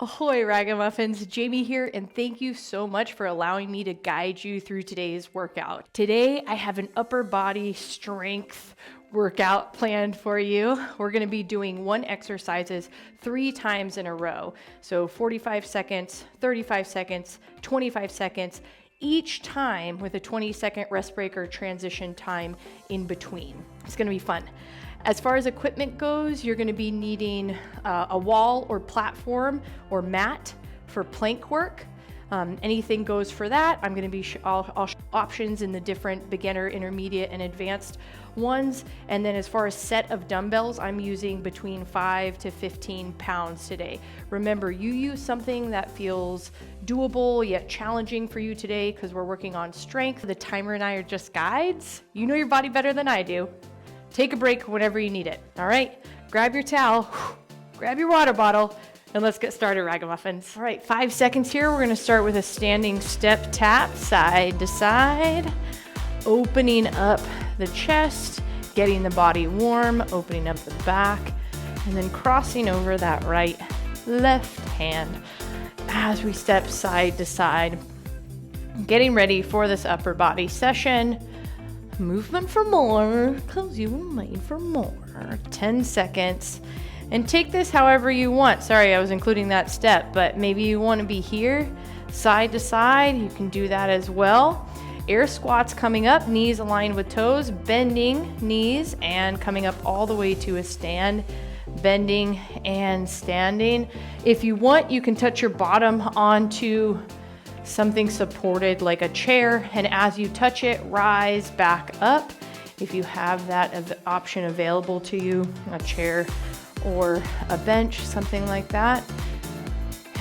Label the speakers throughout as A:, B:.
A: Ahoy, Ragamuffins! Jamie here, and thank you so much for allowing me to guide you through today's workout. Today, I have an upper body strength workout planned for you. We're going to be doing one exercises 3 times in a row. So 45 seconds, 35 seconds, 25 seconds, each time with a 20-second rest break or transition time in between. It's going to be fun. As far as equipment goes, you're going to be needing a wall or platform or mat for plank work. Anything goes for that. I'm going to be all options in the different beginner, intermediate, and advanced ones. And then as far as set of dumbbells, I'm using between 5 to 15 pounds today. Remember, you use something that feels doable yet challenging for you today because we're working on strength. The timer and I are just guides. You know your body better than I do. Take a break whenever you need it. All right, grab your towel, grab your water bottle, and let's get started, Ragamuffins. All right, 5 seconds here. We're gonna start with a standing step tap, side to side, opening up the chest, getting the body warm, opening up the back, and then crossing over that right, left hand as we step side to side, getting ready for this upper body session. Movement for more, because you were made for more. 10 seconds. And take this however you want. Sorry, I was including that step, but maybe you want to be here, side to side. You can do that as well. Air squats coming up, knees aligned with toes, bending knees, and coming up all the way to a stand, bending and standing. If you want, you can touch your bottom onto something supported like a chair, and as you touch it, rise back up. If you have that option available to you, a chair or a bench, something like that,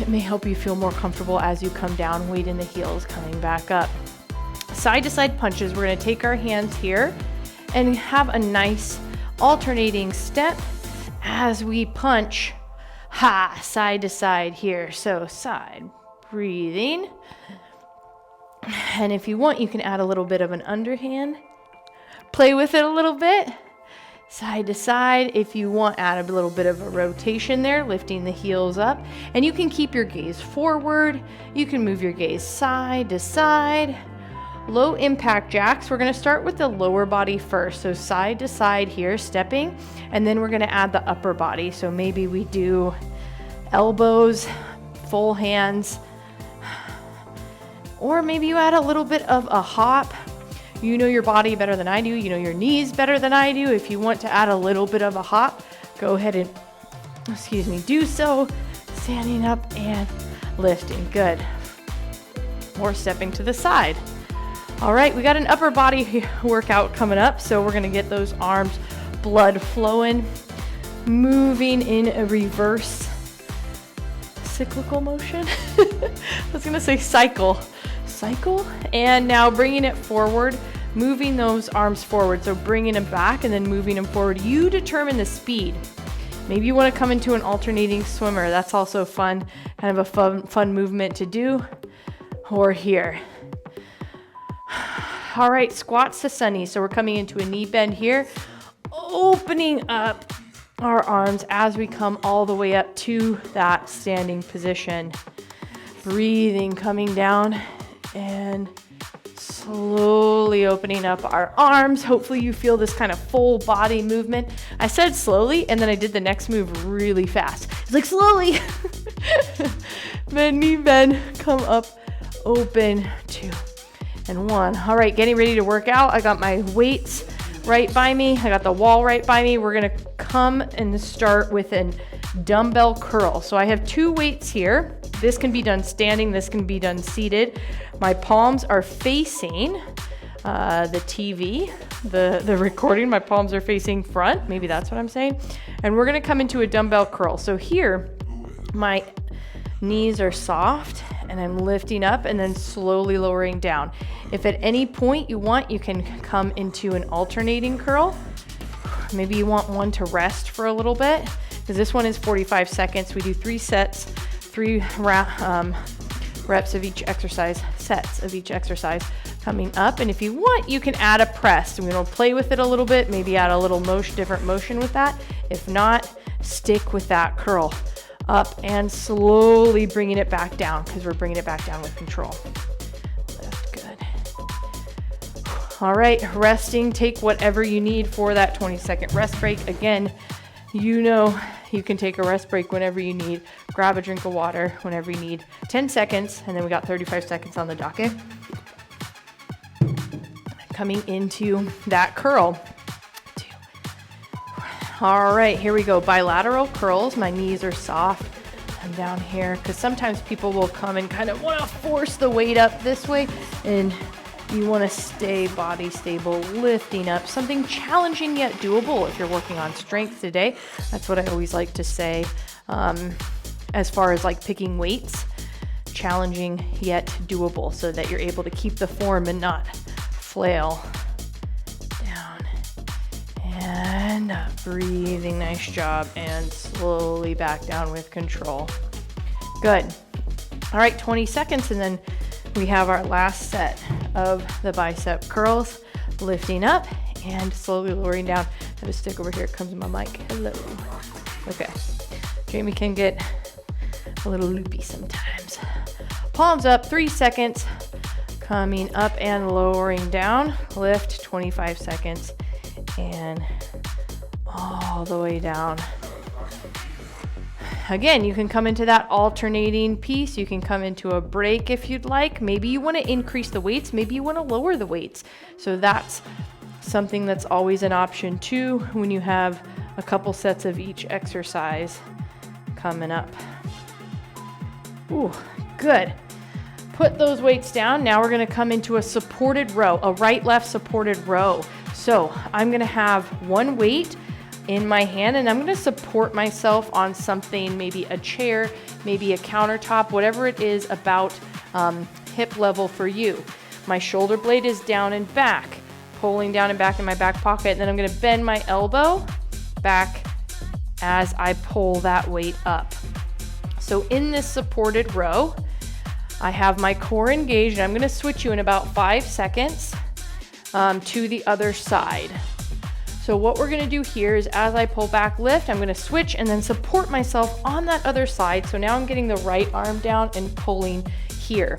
A: it may help you feel more comfortable as you come down, weight in the heels, coming back up. Side to side punches, we're going to take our hands here and have a nice alternating step as we punch side to side here. So side, breathing. And if you want, you can add a little bit of an underhand. Play with it a little bit. Side to side. If you want, add a little bit of a rotation there, lifting the heels up. And you can keep your gaze forward. You can move your gaze side to side. Low impact jacks. We're going to start with the lower body first. So side to side here, stepping. And then we're going to add the upper body. So maybe we do elbows, full hands, or maybe you add a little bit of a hop. You know your body better than I do. You know your knees better than I do. If you want to add a little bit of a hop, go ahead and, do so. Standing up and lifting. Good. Or stepping to the side. All right, we got an upper body workout coming up. So we're gonna get those arms, blood flowing, moving in a reverse cyclical motion. I was gonna say cycle, and now bringing it forward, moving those arms forward. So bringing them back and then moving them forward. You determine the speed. Maybe you want to come into an alternating swimmer. That's also fun, kind of a fun movement to do. Or here. All right, squats to sunny. So we're coming into a knee bend here, opening up our arms as we come all the way up to that standing position. Breathing, coming down and slowly opening up our arms. Hopefully you feel this kind of full body movement. I said slowly, and then I did the next move really fast. It's like slowly. Bend, knee bend, come up, open, 2 and 1. All right, getting ready to work out. I got my weights right by me. I got the wall right by me. We're gonna come and start with a dumbbell curl. So I have 2 weights here. This can be done standing, this can be done seated. My palms are facing the TV, the recording. My palms are facing front, maybe that's what I'm saying. And we're gonna come into a dumbbell curl. So here, my knees are soft and I'm lifting up and then slowly lowering down. If at any point you want, you can come into an alternating curl. Maybe you want one to rest for a little bit, because this one is 45 seconds. We do 3 sets, 3 reps of each exercise, sets of each exercise coming up. And if you want, you can add a press. We're gonna play with it a little bit, maybe add a little different motion with that. If not, stick with that curl. up and slowly bringing it back down, because we're bringing it back down with control. Lift, good. All right, resting, take whatever you need for that 20-second rest break. Again, you know you can take a rest break whenever you need. Grab a drink of water whenever you need. 10 seconds, and then we got 35 seconds on the docket. Coming into that curl. All right, here we go. Bilateral curls. My knees are soft. I'm down here because sometimes people will come and kind of want to force the weight up this way, and you want to stay body stable, lifting up something challenging yet doable if you're working on strength today. That's what I always like to say as far as like picking weights, challenging yet doable, so that you're able to keep the form and not flail. Down and up. Breathing, nice job, and slowly back down with control. Good. All right, 20 seconds, and then we have our last set of the bicep curls. Lifting up and slowly lowering down. I have a stick over here, it comes in my mic. Hello. Okay, Jamie can get a little loopy sometimes. Palms up, 3 seconds. Coming up and lowering down. Lift, 25 seconds. And all the way down. Again, you can come into that alternating piece. You can come into a break if you'd like. Maybe you want to increase the weights. Maybe you want to lower the weights. So that's something that's always an option too when you have a couple sets of each exercise coming up. Ooh, good. Put those weights down. Now we're going to come into a supported row, a right-left supported row. So I'm going to have one weight in my hand, and I'm going to support myself on something, maybe a chair, maybe a countertop, whatever it is about hip level for you. My shoulder blade is down and back, pulling down and back in my back pocket, and then I'm going to bend my elbow back as I pull that weight up. So in this supported row, I have my core engaged, and I'm going to switch you in about 5 seconds to the other side. So what we're going to do here is, as I pull back, lift, I'm going to switch and then support myself on that other side. So now I'm getting the right arm down and pulling here.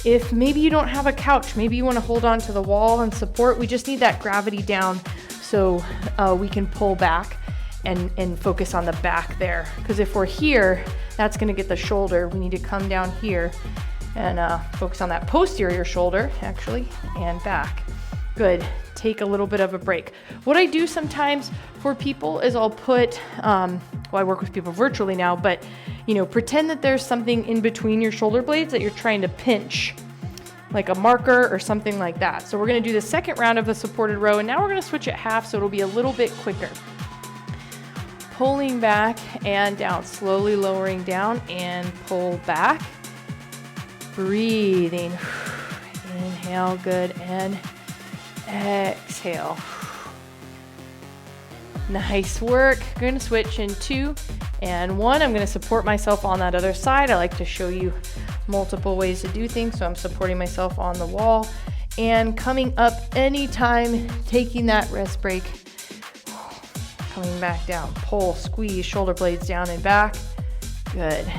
A: If maybe you don't have a couch, maybe you want to hold on to the wall and support, we just need that gravity down so we can pull back and focus on the back there. Because if we're here, that's going to get the shoulder. We need to come down here and focus on that posterior shoulder, actually, and back. Good. Take a little bit of a break. What I do sometimes for people is I'll put, well, I work with people virtually now, but pretend that there's something in between your shoulder blades that you're trying to pinch, like a marker or something like that. So we're going to do the second round of the supported row, and now we're going to switch it half so it'll be a little bit quicker. Pulling back and down, slowly lowering down and pull back. Breathing. Inhale, good, and exhale. Nice work. I'm going to switch in 2 and 1. I'm going to support myself on that other side. I like to show you multiple ways to do things. So I'm supporting myself on the wall and coming up anytime, taking that rest break. Coming back down. Pull, squeeze, shoulder blades down and back. Good.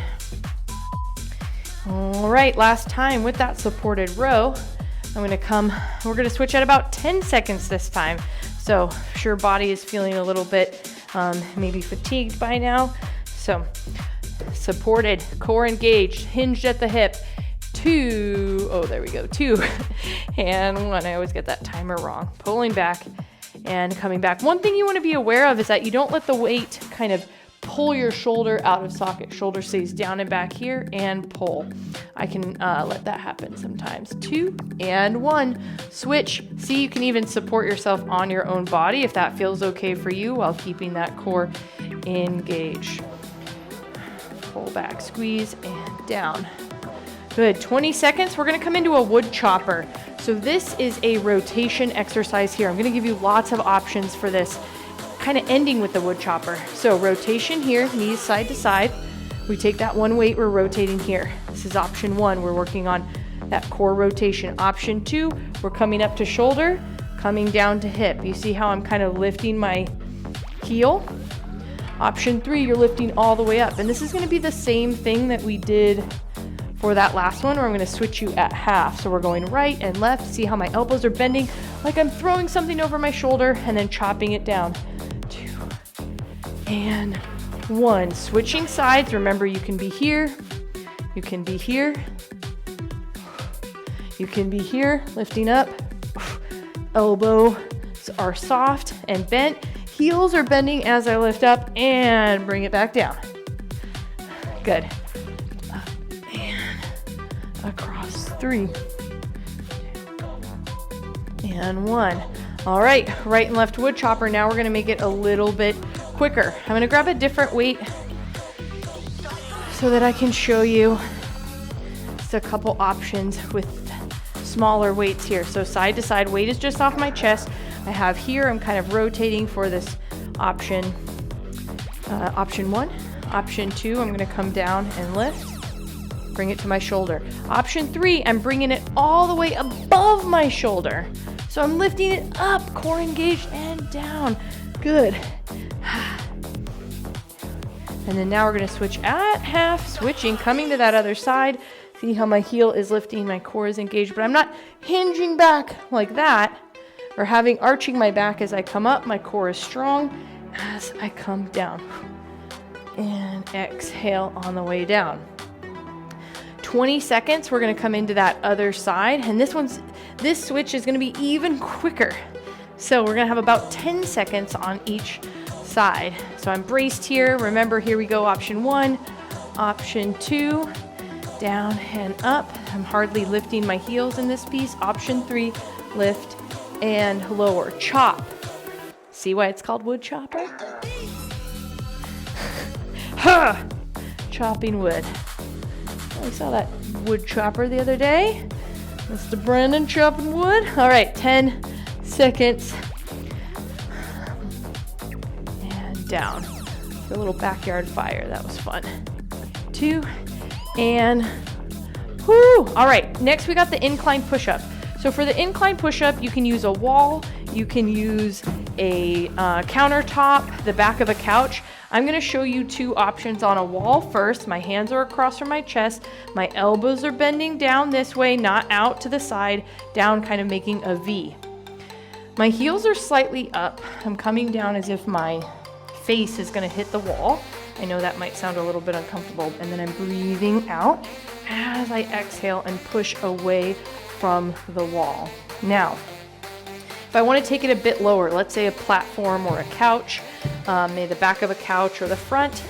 A: All right, last time with that supported row. I'm going to come, we're going to switch at about 10 seconds this time. So sure, body is feeling a little bit maybe fatigued by now. So supported, core engaged, hinged at the hip. 2, oh, there we go, 2 and 1. I always get that timer wrong. Pulling back and coming back. One thing you want to be aware of is that you don't let the weight kind of pull your shoulder out of socket. Shoulder stays down and back here and pull. I can let that happen sometimes. 2 and 1. Switch. See, you can even support yourself on your own body if that feels okay for you while keeping that core engaged. Pull back, squeeze, and down. Good. 20 seconds. We're going to come into a wood chopper. So this is a rotation exercise here. I'm going to give you lots of options for this, kind of ending with the wood chopper. So rotation here, knees side to side. We take that one weight, we're rotating here. This is option 1. We're working on that core rotation. Option 2, we're coming up to shoulder, coming down to hip. You see how I'm kind of lifting my heel? Option 3, you're lifting all the way up. And this is gonna be the same thing that we did for that last one, where I'm gonna switch you at half. So we're going right and left. See how my elbows are bending like I'm throwing something over my shoulder and then chopping it down. 2 and 1. Switching sides. Remember, you can be here, you can be here, you can be here, lifting up. Elbows are soft and bent. Heels are bending as I lift up and bring it back down. Good. Up and across. 3 and 1. All right, right and left wood chopper. Now we're gonna make it a little bit quicker. I'm gonna grab a different weight so that I can show you just a couple options with smaller weights here. So side to side, weight is just off my chest. I have here, I'm kind of rotating for this option. Option 1. Option 2, I'm gonna come down and lift, bring it to my shoulder. Option 3, I'm bringing it all the way above my shoulder. So I'm lifting it up, core engaged and down. Good. And then now we're gonna switch at half, switching, coming to that other side. See how my heel is lifting, my core is engaged, but I'm not hinging back like that or arching my back as I come up. My core is strong as I come down. And exhale on the way down. 20 seconds, we're gonna come into that other side, and this switch is gonna be even quicker. So we're gonna have about 10 seconds on each side. So I'm braced here. Remember, here we go, option 1, option 2, down and up. I'm hardly lifting my heels in this piece. Option 3, lift and lower. Chop. See why it's called wood chopper? Ha! Chopping wood. I saw that wood chopper the other day. Mr. Brandon chopping wood. All right, 10 seconds. And down. A little backyard fire. That was fun. 2 and whoo! All right, next we got the incline push-up. So for the incline push-up, you can use a wall, you can use a countertop, the back of a couch. I'm gonna show you 2 options on a wall first. My hands are across from my chest. My elbows are bending down this way, not out to the side, down, kind of making a V. My heels are slightly up. I'm coming down as if my face is gonna hit the wall. I know that might sound a little bit uncomfortable. And then I'm breathing out as I exhale and push away from the wall. Now, if I want to take it a bit lower, let's say a platform or a couch, maybe the back of a couch or the front,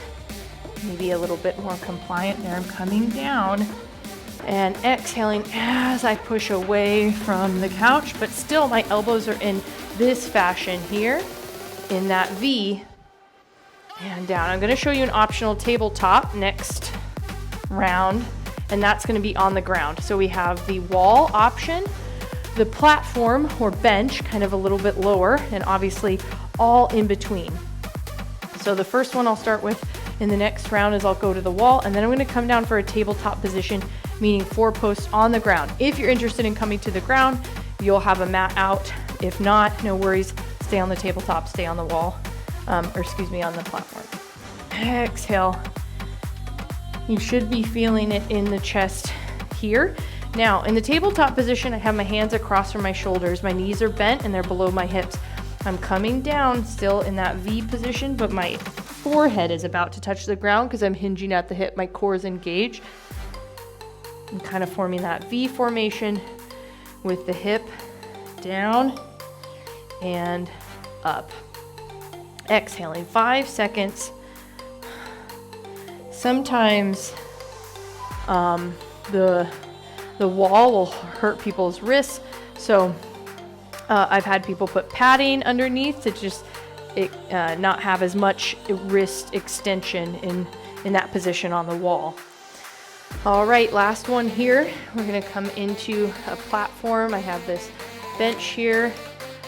A: maybe a little bit more compliant there. I'm coming down and exhaling as I push away from the couch, but still my elbows are in this fashion here, in that V, and down. I'm going to show you an optional tabletop next round, and that's going to be on the ground. So we have the wall option, the platform or bench, kind of a little bit lower, and obviously all in between. So the first one I'll start with in the next round is I'll go to the wall, and then I'm going to come down for a tabletop position, meaning 4 posts on the ground. If you're interested in coming to the ground, you'll have a mat out. If not, no worries. Stay on the tabletop, stay on the wall. On the platform. Exhale. You should be feeling it in the chest here. Now, in the tabletop position, I have my hands across from my shoulders. My knees are bent and they're below my hips. I'm coming down still in that V position, but my forehead is about to touch the ground because I'm hinging at the hip. My core is engaged. I'm kind of forming that V formation with the hip down and up. Exhaling 5 seconds. Sometimes the wall will hurt people's wrists, so I've had people put padding underneath to just not have as much wrist extension in that position on the wall. All right, last one here. We're gonna come into a platform. I have this bench here.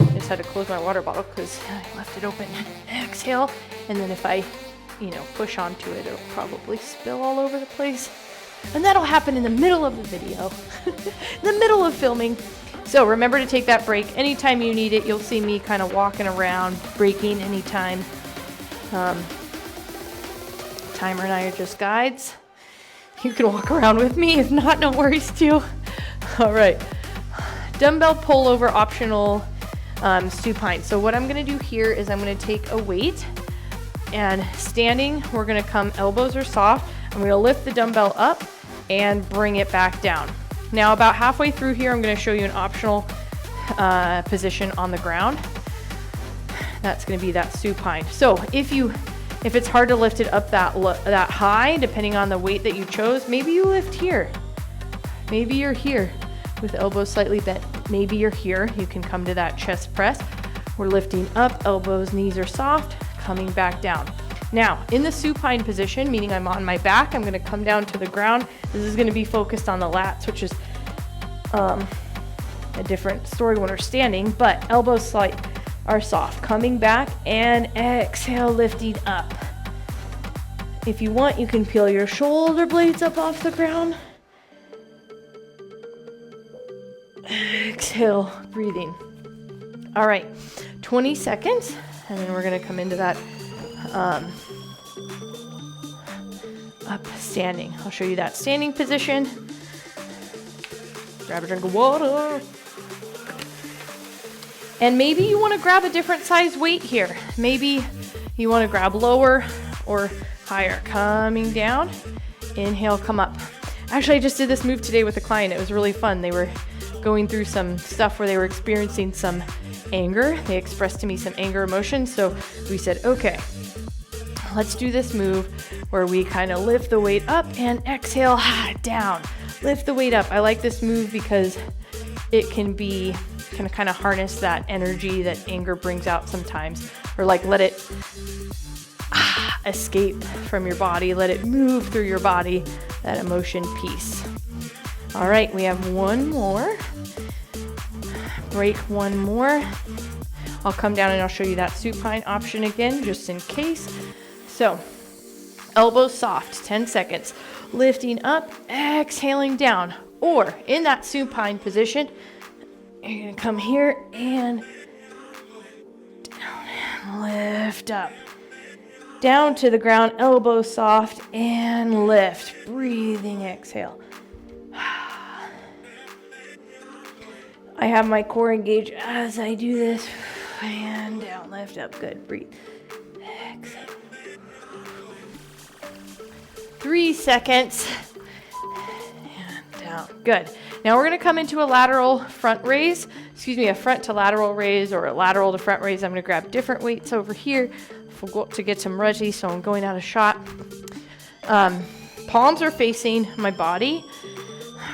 A: I just had to close my water bottle because I left it open. Exhale, and then if I, push onto it, it'll probably spill all over the place. And that'll happen in the middle of the video, in the middle of filming. So remember to take that break anytime you need it. You'll see me kind of walking around, breaking anytime. Timer and I are just guides. You can walk around with me. If not, no worries too. All right. Dumbbell pull-over optional supine. So what I'm gonna do here is I'm gonna take a weight, and standing, we're gonna come, elbows are soft. I'm gonna lift the dumbbell up and bring it back down. Now about halfway through here, I'm gonna show you an optional position on the ground. That's gonna be that supine. So if it's hard to lift it up that high, depending on the weight that you chose, maybe you lift here. Maybe you're here with elbows slightly bent. Maybe you're here, you can come to that chest press. We're lifting up, elbows, knees are soft, coming back down. Now, in the supine position, meaning I'm on my back, I'm gonna come down to the ground. This is gonna be focused on the lats, which is a different story when we're standing, but elbows are soft. Coming back and exhale, lifting up. If you want, you can peel your shoulder blades up off the ground. Exhale, breathing. All right, 20 seconds, and then we're gonna come into that up standing. I'll show you that standing position. Grab a drink of water. And maybe you wanna grab a different size weight here. Maybe you wanna grab lower or higher. Coming down, inhale, come up. Actually, I just did this move today with a client. It was really fun. They were going through some stuff where they were experiencing some anger. They expressed to me some anger emotions. So we said, okay, let's do this move where we kind of lift the weight up and exhale down. Lift the weight up. I like this move because it can kind of harness that energy that anger brings out sometimes, or like let it escape from your body, let it move through your body, that emotion piece. All right, we have one more. Break one more. I'll come down and I'll show you that supine option again, just in case. So, elbows soft, 10 seconds. Lifting up, exhaling down. Or in that supine position, you're gonna come here and down and lift up. Down to the ground, elbows soft, and lift. Breathing, exhale. I have my core engaged as I do this. And down, lift up, good, breathe. Exhale. 3 seconds. And down, good. Now we're gonna come into a lateral front raise, a front to lateral raise or a lateral to front raise. I'm gonna grab different weights over here. We'll go up to get some ready, so I'm going out of shot. Palms are facing my body,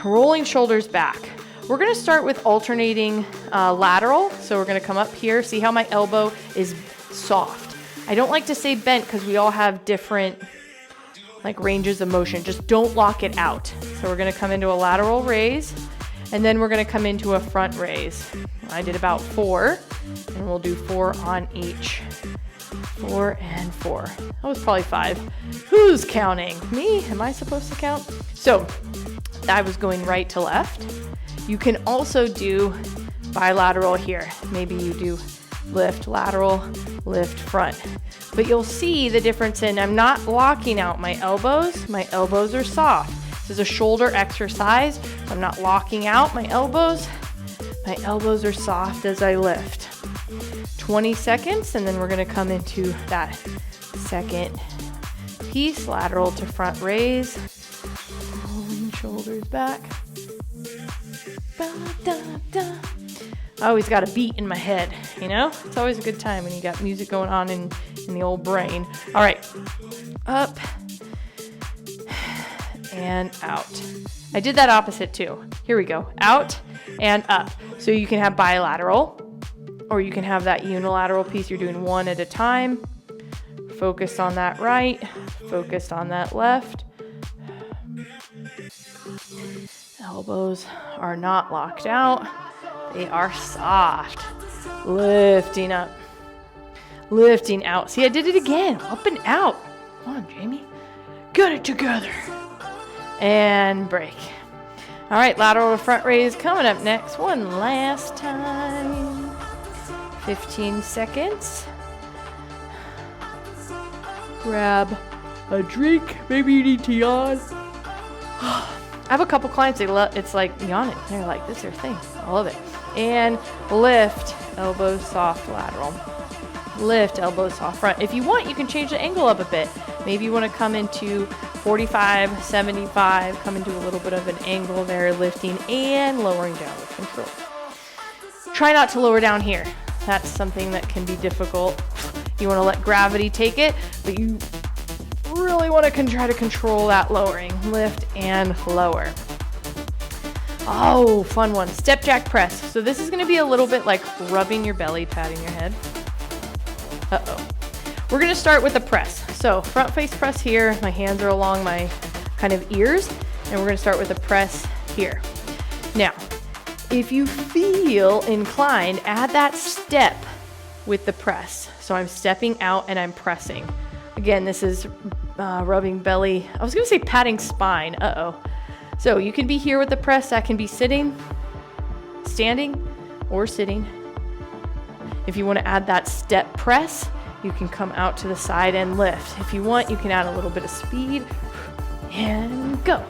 A: rolling shoulders back. We're gonna start with alternating lateral. So we're gonna come up here, see how my elbow is soft. I don't like to say bent because we all have different ranges of motion. Just don't lock it out. So we're gonna come into a lateral raise, and then we're gonna come into a front raise. I did about 4, and we'll do 4 on each. 4 and 4. That was probably 5. Who's counting? Me? Am I supposed to count? So I was going right to left. You can also do bilateral here. Maybe you do lift lateral, lift front. But you'll see the difference in I'm not locking out my elbows. My elbows are soft. This is a shoulder exercise. So I'm not locking out my elbows. My elbows are soft as I lift. 20 seconds, and then we're gonna come into that second piece, lateral to front raise. Rolling shoulders back. I always got a beat in my head, you know? It's always a good time when you got music going on in the old brain. All right, up and out. I did that opposite too. Here we go, out and up. So you can have bilateral, or you can have that unilateral piece. You're doing one at a time. Focus on that right, focus on that left. Elbows are not locked out. They are soft. Lifting up, lifting out. See, I did it again, up and out. Come on, Jamie. Get it together. And break. All right, lateral to front raise coming up next. One last time. 15 seconds. Grab a drink. Maybe you need to yawn. I have a couple clients, it's like yawning. They're like, this is their thing. I love it. And lift, elbows soft lateral. Lift, elbows soft front. If you want, you can change the angle up a bit. Maybe you want to come into 45, 75, come into a little bit of an angle there, lifting and lowering down with control. Try not to lower down here. That's something that can be difficult. You want to let gravity take it, but you really want to try to control that lowering. Lift and lower. Oh, fun one. Step jack press. So this is going to be a little bit like rubbing your belly, patting your head. Uh-oh. We're going to start with a press. So front face press here. My hands are along my kind of ears. And we're going to start with a press here. Now, if you feel inclined, add that step with the press. So I'm stepping out and I'm pressing. Again, this is rubbing belly. I was going to say patting spine. Uh-oh. So you can be here with the press. That can be sitting, standing, or sitting. If you want to add that step press, you can come out to the side and lift. If you want, you can add a little bit of speed and go.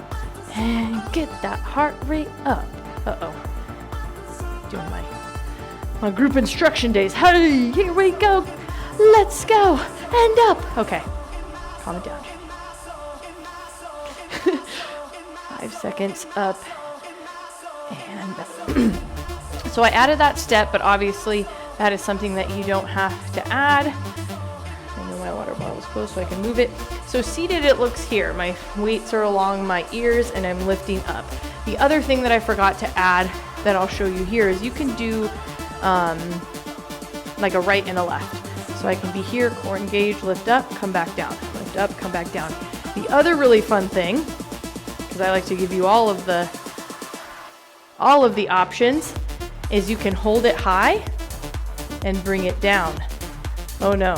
A: And get that heart rate up. Uh-oh. Doing my group instruction days. Hey, here we go. Let's go. And up. Okay. Calm it down, Jamie. 5 seconds up. And so I added that step, but obviously that is something that you don't have to add. I know my water bottle is close so I can move it. So seated, it looks here. My weights are along my ears and I'm lifting up. The other thing that I forgot to add that I'll show you here is you can do like a right and a left. So I can be here, core engaged, lift up, come back down, lift up, come back down. The other really fun thing, because I like to give you all of the options, is you can hold it high and bring it down. Oh no.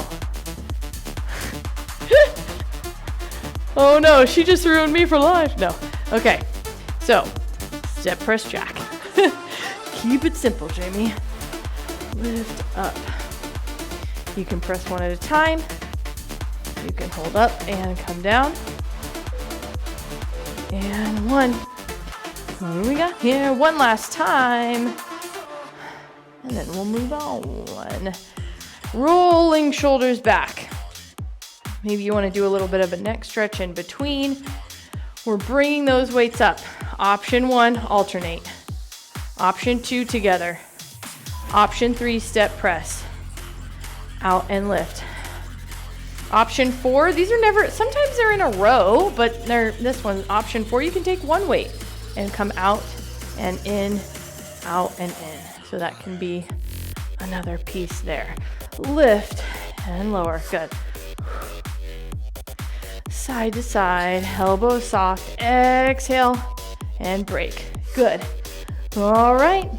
A: Oh no, she just ruined me for life. No. Okay. So, step press jack. Keep it simple, Jamie. Lift up. You can press one at a time. You can hold up and come down. And one. What do we got here? One last time. And then we'll move on. Rolling shoulders back. Maybe you want to do a little bit of a neck stretch in between. We're bringing those weights up. Option 1, alternate. Option 2, together. Option 3, step press. Out and lift. Option 4, these are never, sometimes they're in a row, but this one, option 4, you can take one weight and come out and in, out and in. So that can be another piece there. Lift and lower, good. Side to side, elbows soft, exhale and break, good. All right,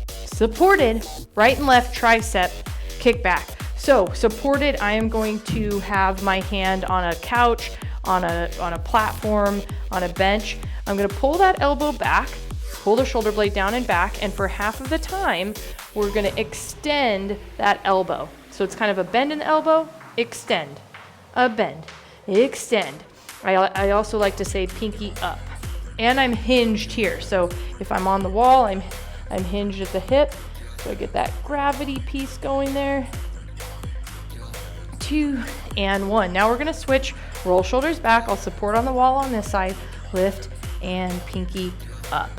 A: supported, right and left tricep, kick back. So supported, I am going to have my hand on a couch, on a platform, on a bench. I'm gonna pull that elbow back, pull the shoulder blade down and back, and for half of the time, we're gonna extend that elbow. So it's kind of a bend in the elbow, extend, a bend, extend. I also like to say pinky up. And I'm hinged here. So if I'm on the wall, I'm hinged at the hip. So I get that gravity piece going there. 2 and 1. Now we're gonna switch, roll shoulders back. I'll support on the wall on this side, lift and pinky up.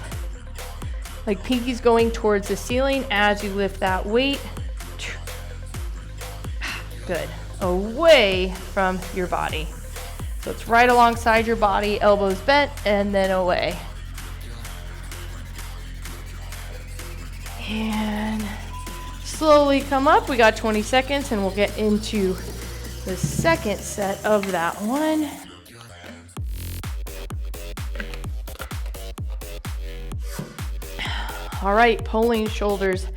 A: Like pinky's going towards the ceiling as you lift that weight. Good. Away from your body. So it's right alongside your body, elbows bent, and then away. And slowly come up. We got 20 seconds and we'll get into the second set of that one. All right, pulling shoulders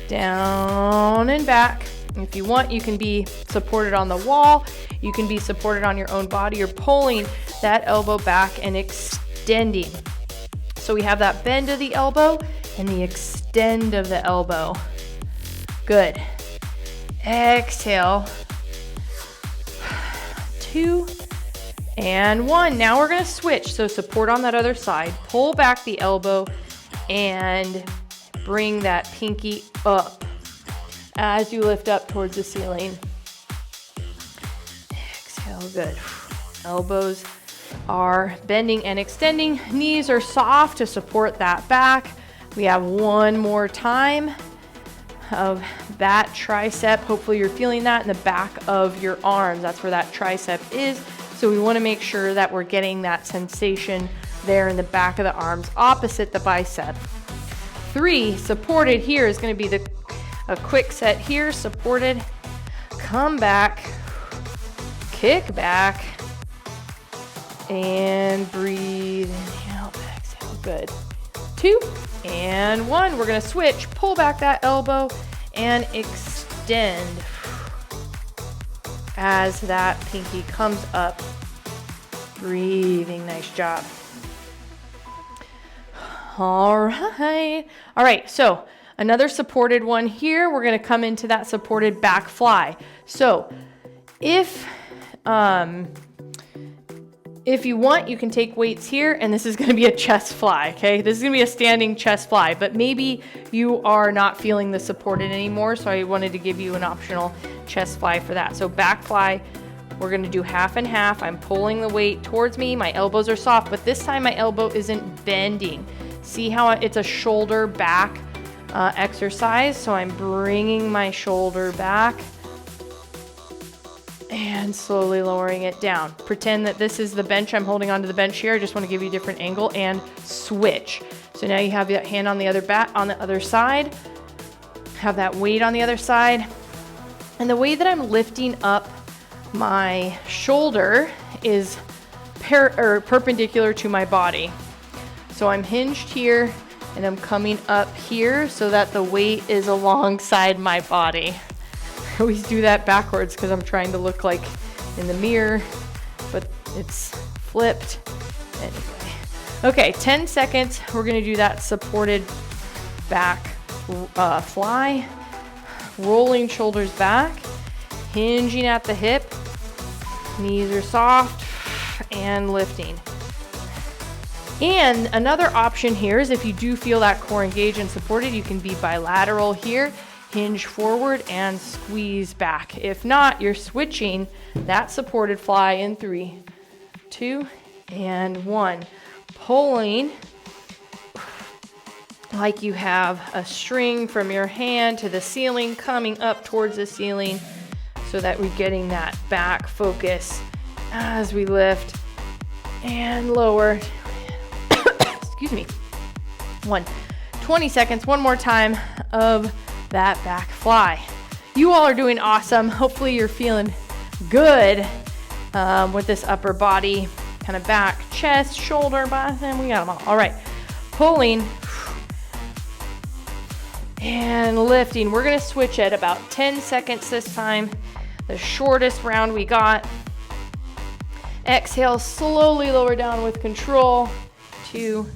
A: down and back. If you want, you can be supported on the wall. You can be supported on your own body. You're pulling that elbow back and extending. So we have that bend of the elbow and the extend of the elbow. Good. Exhale. 2 and 1. Now we're gonna switch. So support on that other side, pull back the elbow, and bring that pinky up as you lift up towards the ceiling. Exhale, good. Elbows are bending and extending. Knees are soft to support that back. We have one more time of that tricep. Hopefully you're feeling that in the back of your arms. That's where that tricep is. So we want to make sure that we're getting that sensation there in the back of the arms, opposite the bicep. 3, supported here is going to be a quick set here, supported. Come back, kick back, and breathe. Inhale, exhale, good. 2 and 1. We're going to switch. Pull back that elbow and extend as that pinky comes up. Breathing. Nice job. All right. So another supported one here. We're going to come into that supported back fly. So if you want, you can take weights here, and this is going to be a chest fly, okay? This is going to be a standing chest fly, but maybe you are not feeling the supported anymore, so I wanted to give you an optional chest fly for that. So back fly, we're going to do half and half. I'm pulling the weight towards me. My elbows are soft, but this time my elbow isn't bending. See how it's a shoulder back exercise? So I'm bringing my shoulder back and slowly lowering it down. Pretend that this is the bench. I'm holding onto the bench here. I just want to give you a different angle and switch. So now you have that hand on the other side. Have that weight on the other side. And the way that I'm lifting up my shoulder is perpendicular to my body. So I'm hinged here and I'm coming up here so that the weight is alongside my body. I always do that backwards because I'm trying to look like in the mirror, but it's flipped. Anyway. Okay, 10 seconds. We're going to do that supported back fly. Rolling shoulders back. Hinging at the hip. Knees are soft and lifting. And another option here is if you do feel that core engaged and supported, you can be bilateral here. Hinge forward and squeeze back. If not, you're switching that supported fly in 3, 2, and 1. Pulling like you have a string from your hand to the ceiling, coming up towards the ceiling so that we're getting that back focus as we lift and lower. Excuse me. 20 seconds, one more time of that back fly. You all are doing awesome. Hopefully you're feeling good with this upper body, kind of back, chest, shoulder, and we got them all. All right, pulling and lifting. We're gonna switch at about 10 seconds this time, the shortest round we got. Exhale, slowly lower down with control. 2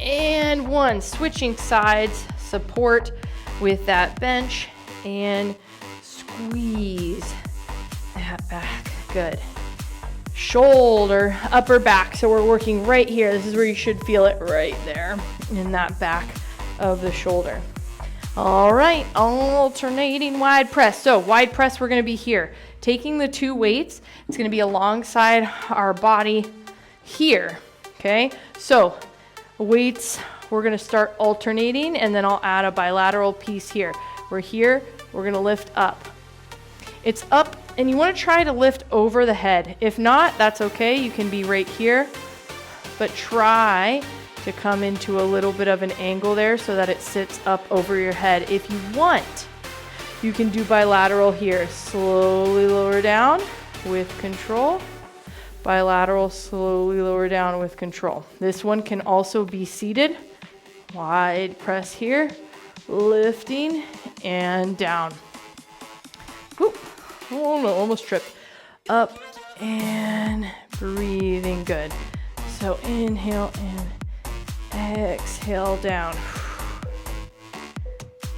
A: and 1. Switching sides, support with that bench and squeeze that back. Good. Shoulder, upper back. So we're working right here. This is where you should feel it, right there in that back of the shoulder. All right, alternating wide press. So wide press, we're going to be here. Taking the 2 weights, it's going to be alongside our body here. Okay, so weights, we're going to start alternating, and then I'll add a bilateral piece here. We're here, we're going to lift up. It's up, and you want to try to lift over the head. If not, that's okay. You can be right here, but try to come into a little bit of an angle there so that it sits up over your head. If you want, you can do bilateral here. Slowly lower down with control. Bilateral, slowly lower down with control. This one can also be seated. Wide press here, lifting and down. Oop. Oh no, almost tripped. Up and breathing, good. So inhale and exhale down.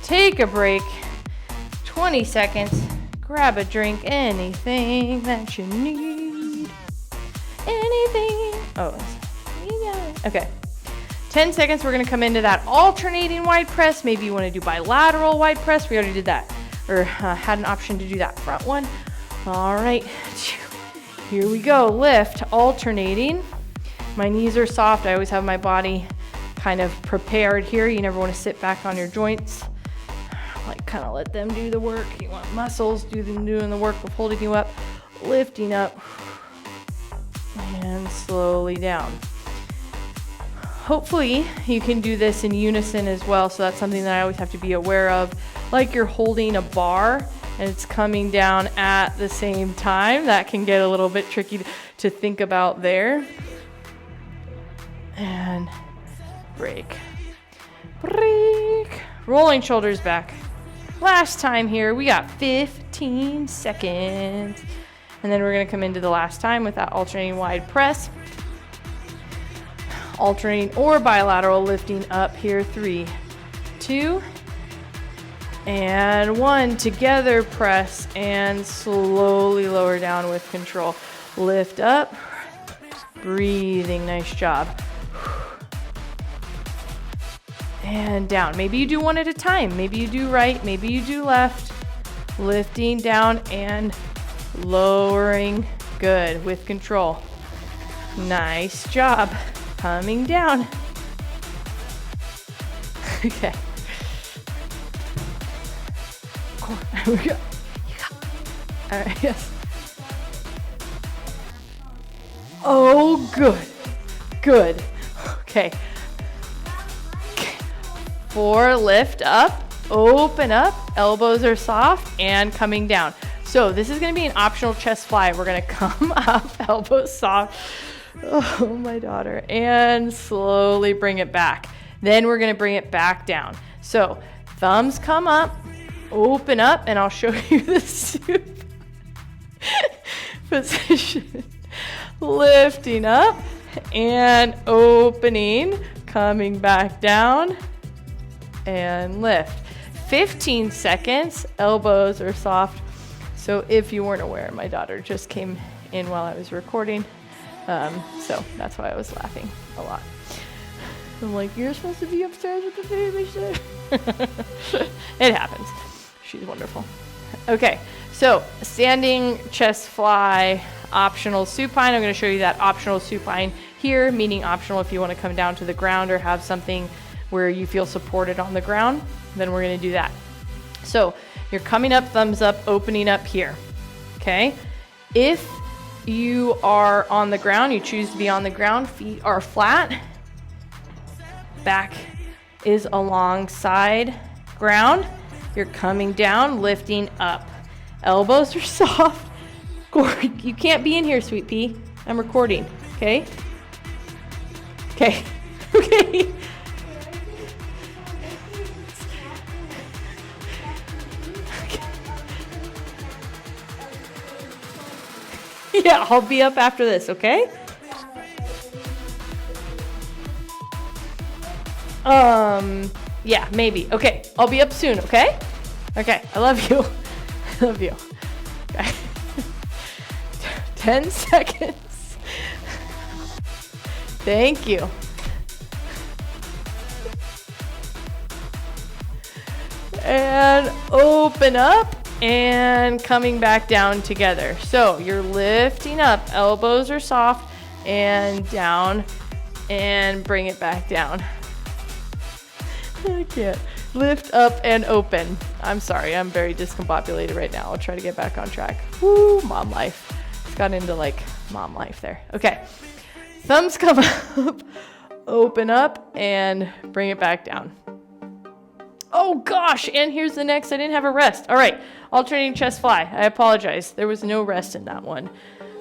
A: Take a break, 20 seconds, grab a drink, anything that you need. anything. Oh, okay. 10 seconds, we're gonna come into that alternating wide press. Maybe you wanna do bilateral wide press. We already did that, or had an option to do that front one. All right, here we go. Lift, alternating. My knees are soft. I always have my body kind of prepared here. You never wanna sit back on your joints. Like kind of let them do the work. You want muscles doing the work of holding you up, lifting up, and slowly down. Hopefully you can do this in unison as well. So that's something that I always have to be aware of. Like you're holding a bar and it's coming down at the same time. That can get a little bit tricky to think about there. And break. Break. Rolling shoulders back. Last time here, we got 15 seconds. And then we're gonna come into the last time with that alternating wide press. Alternating or bilateral lifting up here. 3, 2, and 1. Together press and slowly lower down with control. Lift up, breathing, nice job. And down. Maybe you do one at a time. Maybe you do right, maybe you do left. Lifting down and lowering. Good, with control. Nice job. Coming down. Okay. Here we go. All right, yes. Oh, good. Good. Okay. 4, lift up, open up, elbows are soft, and coming down. So this is gonna be an optional chest fly. We're gonna come up, elbows soft, oh my daughter, and slowly bring it back. Then we're gonna bring it back down. So thumbs come up, open up, and I'll show you the soup position. Lifting up and opening, coming back down, and lift. 15 seconds, elbows are soft. So if you weren't aware, my daughter just came in while I was recording. So that's why I was laughing a lot. I'm like, you're supposed to be upstairs with the baby. It happens. She's wonderful. Okay, so standing chest fly, optional supine. I'm gonna show you that optional supine here, meaning optional if you wanna come down to the ground or have something where you feel supported on the ground, then we're gonna do that. So you're coming up, thumbs up, opening up here, okay? If you are on the ground, you choose to be on the ground, feet are flat, back is alongside ground, you're coming down, lifting up. Elbows are soft. You can't be in here, sweet pea. I'm recording, okay? Okay, okay. Yeah, I'll be up after this, okay? Yeah, maybe. Okay, I'll be up soon, okay? Okay, I love you. I love you. Okay. 10 seconds. Thank you. And open up. And coming back down together. So you're lifting up, elbows are soft, and down, and bring it back down. I can't. Lift up and open. I'm sorry, I'm very discombobulated right now. I'll try to get back on track. Woo, mom life. It's got into like mom life there. Okay, thumbs come up, open up, and bring it back down. Oh gosh, and here's the next. I didn't have a rest. All right, alternating chest fly. I apologize. There was no rest in that one.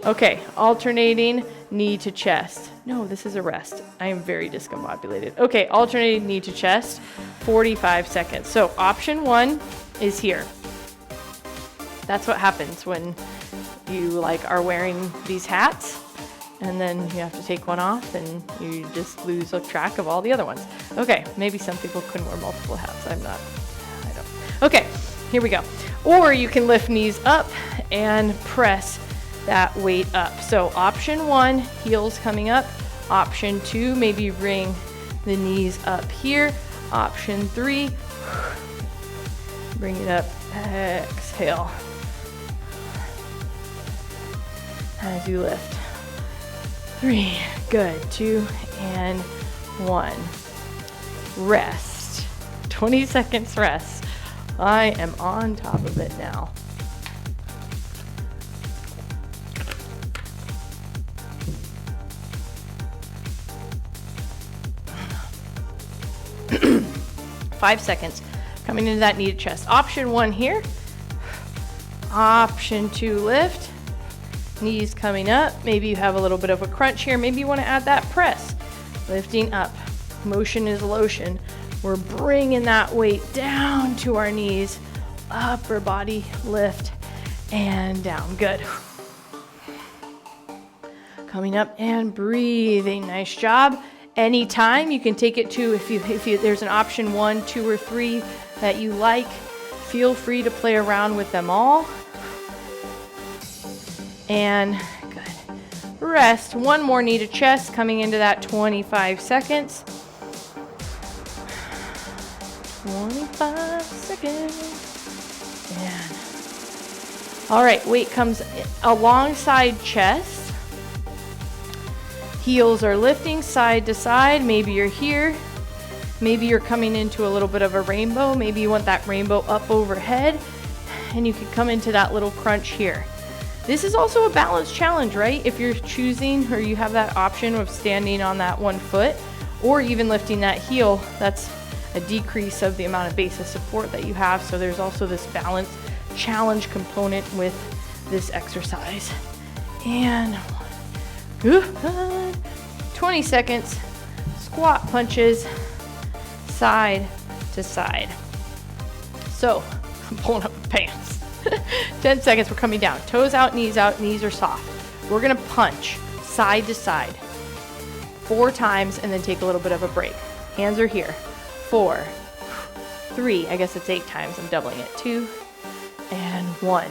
A: Okay, alternating knee to chest. No, this is a rest. I am very discombobulated. Okay, alternating knee to chest, 45 seconds. So option 1 is here. That's what happens when you like are wearing these hats. And then you have to take one off and you just lose track of all the other ones. Okay, maybe some people can wear multiple hats. I don't. Okay, here we go. Or you can lift knees up and press that weight up. So option 1, heels coming up. Option 2, maybe bring the knees up here. Option 3, bring it up, exhale as you lift. 3, good, 2 and 1. Rest, 20 seconds rest. I am on top of it now. Five seconds. Coming into that knee to chest. Option 1 here. Option 2, lift. Knees coming up. Maybe you have a little bit of a crunch here. Maybe you want to add that press. Lifting up. Motion is lotion. We're bringing that weight down to our knees. Upper body lift and down. Good. Coming up and breathing. Nice job. Anytime you can take it to, if there's an option 1, 2, or 3 that you like, feel free to play around with them all. And good. Rest. One more knee to chest, coming into that 25 seconds. 25 seconds. And all right, weight comes alongside chest. Heels are lifting side to side. Maybe you're here. Maybe you're coming into a little bit of a rainbow. Maybe you want that rainbow up overhead, and you could come into that little crunch here. This is also a balance challenge, right? If you're choosing, or you have that option of standing on that one foot, or even lifting that heel, that's a decrease of the amount of base of support that you have. So there's also this balance challenge component with this exercise. And good. 20 seconds, squat punches, side to side. So, I'm pulling up the pants. 10 seconds, we're coming down. Toes out, knees are soft. We're gonna punch side to side 4 times and then take a little bit of a break. Hands are here. 4, 3, I guess it's 8 times, I'm doubling it. 2 and 1.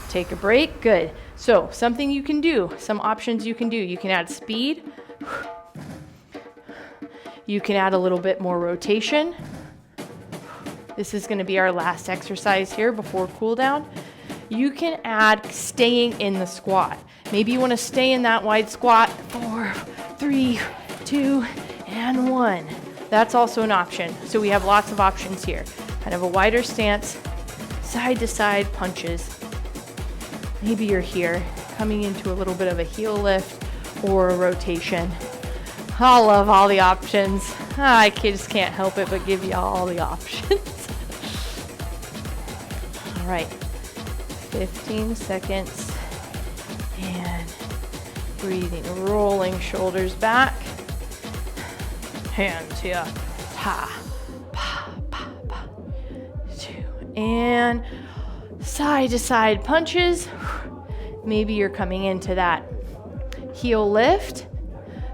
A: Take a break, good. So something you can do, some options you can do. You can add speed. You can add a little bit more rotation. This is gonna be our last exercise here before cool down. You can add staying in the squat. Maybe you wanna stay in that wide squat. 4, 3, 2, and 1. That's also an option. So we have lots of options here. Kind of a wider stance, side to side punches. Maybe you're here, coming into a little bit of a heel lift or a rotation. I love all the options. I just can't help it but give you all the options. All right, 15 seconds. And breathing, rolling shoulders back. Hands here. Pa, pa, pa, pa. 2. And side to side punches. Maybe you're coming into that heel lift.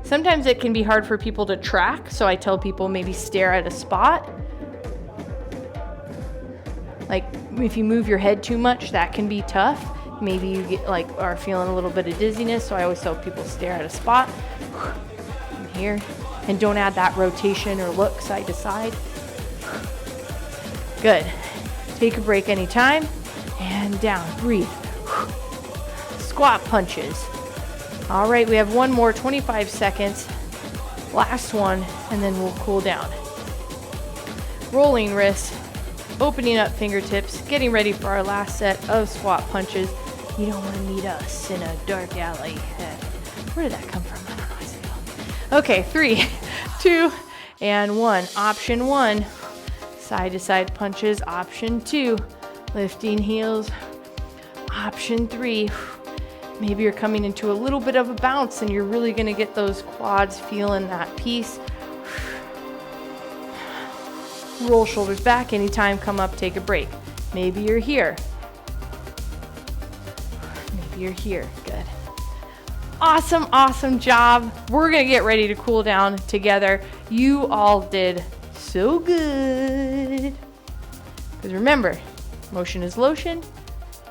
A: Sometimes it can be hard for people to track, so I tell people maybe stare at a spot. Like if you move your head too much, that can be tough. Maybe you get are feeling a little bit of dizziness, so I always tell people stare at a spot. From here, and don't add that rotation or look side to side. Good. Take a break anytime. And down, breathe. Squat punches. All right, we have one more, 25 seconds. Last one, and then we'll cool down. Rolling wrists, opening up fingertips, getting ready for our last set of squat punches. You don't want to meet us in a dark alley. Where did that come from? I don't know. I see it. Okay, 3, 2, and 1. Option 1, side to side punches. Option 2, lifting heels. Option 3, maybe you're coming into a little bit of a bounce and you're really gonna get those quads feeling that piece. Roll shoulders back anytime, come up, take a break. Maybe you're here. Maybe you're here, good. Awesome, awesome job. We're gonna get ready to cool down together. You all did so good. Because remember, motion is lotion.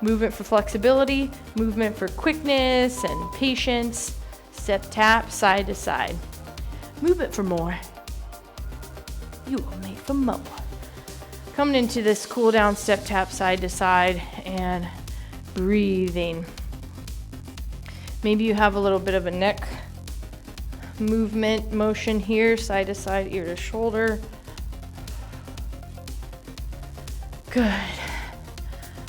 A: Movement for flexibility, movement for quickness and patience. Step tap, side to side. Movement for more. You are made for more. Coming into this cool down step tap, side to side, and breathing. Maybe you have a little bit of a neck movement motion here, side to side, ear to shoulder. Good.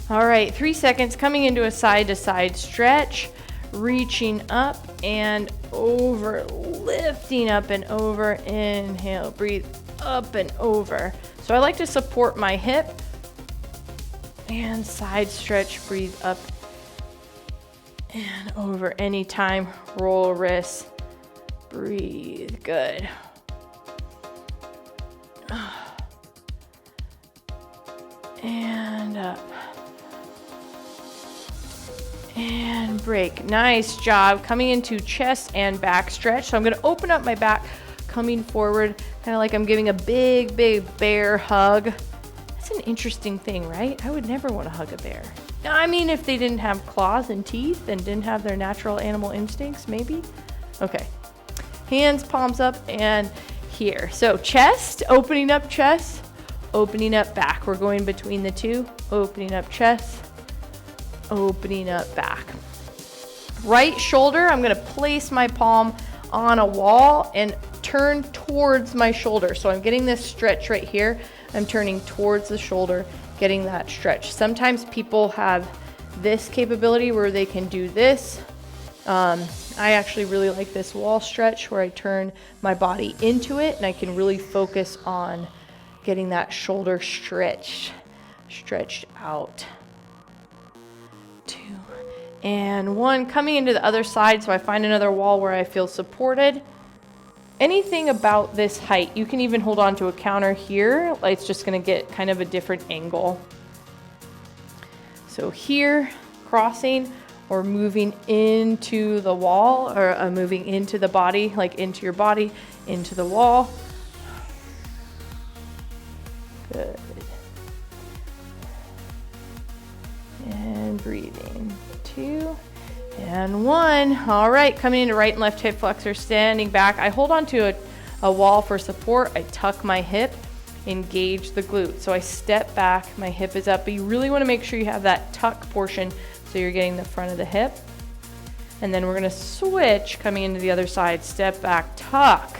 A: All right, 3 seconds, coming into a side to side stretch, reaching up and over, lifting up and over. Inhale, breathe up and over. So I like to support my hip and side stretch, breathe up and over. Anytime, roll wrists, breathe, good. And up. And break. Nice job. Coming into chest and back stretch. So I'm going to open up my back, coming forward, kind of like I'm giving a big, big bear hug. That's an interesting thing, right? I would never want to hug a bear. I mean, if they didn't have claws and teeth and didn't have their natural animal instincts, maybe. Okay. Hands, palms up, and here. So chest, opening up chest, opening up back. We're going between the two. Opening up chest, opening up back. Right shoulder, I'm going to place my palm on a wall and turn towards my shoulder. So I'm getting this stretch right here. I'm turning towards the shoulder, getting that stretch. Sometimes people have this capability where they can do this. I actually really like this wall stretch where I turn my body into it and I can really focus on getting that shoulder stretched out. 2 and 1. Coming into the other side, so I find another wall where I feel supported. Anything about this height, you can even hold on to a counter here. It's just going to get kind of a different angle. So here, crossing or moving into the wall, or moving into the body, like into your body, into the wall. Good. And breathing. 2 and 1. All right, coming into right and left hip flexor, standing back. I hold on to a wall for support. I tuck my hip, engage the glute. So I step back, my hip is up, but you really want to make sure you have that tuck portion so you're getting the front of the hip. And then we're going to switch, coming into the other side, step back, tuck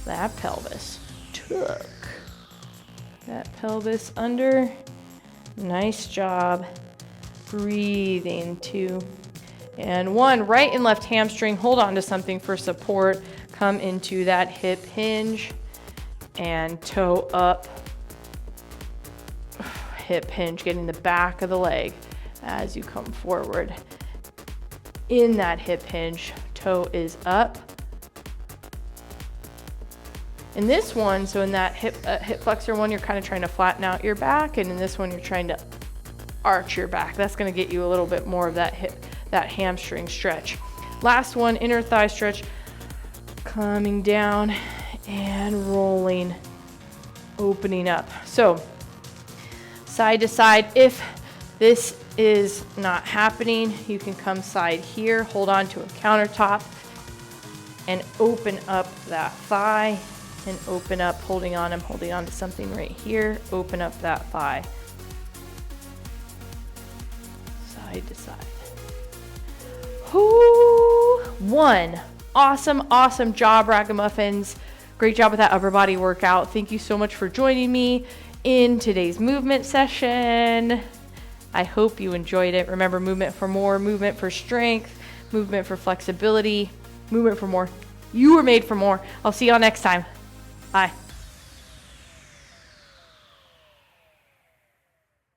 A: that pelvis, tuck that pelvis under. Nice job. Breathing. 2 and 1. Right and left hamstring, hold on to something for support. Come into that hip hinge and toe up. Hip hinge, getting the back of the leg as you come forward. In that hip hinge, toe is up. In this one, so in that hip flexor one, you're kind of trying to flatten out your back, and in this one, you're trying to arch your back. That's going to get you a little bit more of that hamstring stretch. Last one, inner thigh stretch, coming down and rolling, opening up. So side to side. If this is not happening, you can come side here, hold on to a countertop and open up that thigh and open up, holding on. I'm holding on to something right here. Open up that thigh. Side to side. 1. Awesome job, Ragamuffins. Great job with that upper body workout. Thank you so much for joining me in today's movement session. I hope you enjoyed it. Remember, movement for more, movement for strength, movement for flexibility, movement for more. You were made for more. I'll see y'all next time. Bye.